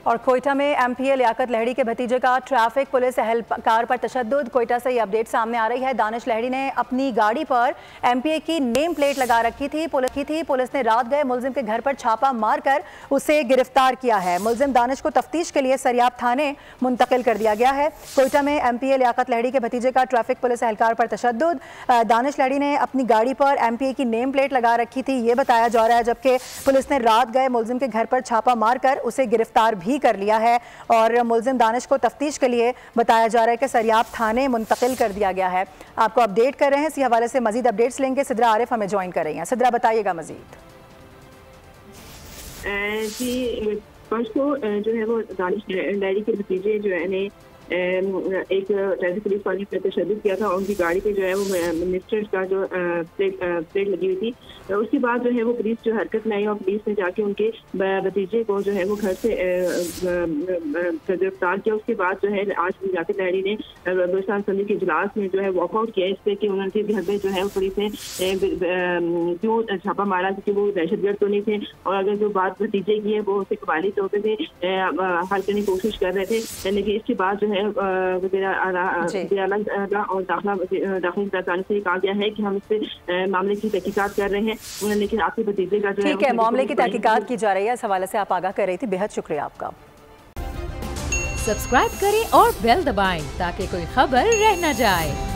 और कोयटा में एमपीए लियाकत लहड़ी के भतीजे का ट्रैफिक पुलिस एहलकार पर तशद्दुद। कोयटा से ये अपडेट सामने आ रही है। दानिश लहड़ी ने अपनी गाड़ी पर एमपीए की नेम प्लेट लगा रखी थी। पुलिस ने रात गए मुलजिम के घर पर छापा मारकर उसे गिरफ्तार किया है। मुलजिम दानिश को तफ्तीश के लिए सरियाब थाने मुंतकिल कर दिया गया है। कोयटा में एमपीए लियाकत लहड़ी के भतीजे का ट्रैफिक पुलिस एहलकार पर तशद्दुद। दानिश लहड़ी ने अपनी गाड़ी पर एमपीए की नेम प्लेट लगा रखी थी, ये बताया जा रहा है, जबकि पुलिस ने रात गए मुलजिम के घर पर छापा मारकर उसे गिरफ्तार भी कर लिया है। और मुलजिम दानिश को तफ्तीश के लिए बताया जा रहा है कि सरियाब थाने मुंतकिल कर दिया गया है। आपको अपडेट कर रहे हैं, इसी हवाले से मजीद अपडेट्स लेंगे। सिद्रा आरिफ हमें ज्वाइन कर रही हैं। सिद्रा, बताइएगा मजीद। जी, परसों जो है वो दानिश लहड़ी के भतीजे जो है एक ट्रैफिक पुलिस वाले पर तशद्दुद किया था। उनकी गाड़ी पे जो है वो मिनिस्टर का जो प्लेट लगी हुई थी। तो उसके बाद जो है वो पुलिस जो हरकत में आई और पुलिस ने जाके उनके भतीजे को जो है वो घर से गिरफ्तार किया। उसके बाद जो है आज लियाकत लहड़ी ने बलूचिस्तान असेंबली के इजलास में जो है वॉकआउट किया इस पे कि उनके घर पे जो है वो पुलिस ने क्यों छापा मारा, क्योंकि वो दहशतगर्द तो नहीं थे। और अगर जो बात भतीजे की है वो उसे कबायली तौर पर हल करने की कोशिश कर रहे थे, लेकिन इसके बाद जो है और दाखिला से कहा गया है कि हम इस मामले की तहकीकात कर रहे हैं, लेकिन आपके भतीजे का जो है मामले की तहकीकात की जा रही है। इस हवाले से आप आगाह कर रही थी, बेहद शुक्रिया आपका। सब्सक्राइब करें और बेल दबाएं ताकि कोई खबर रह न जाए।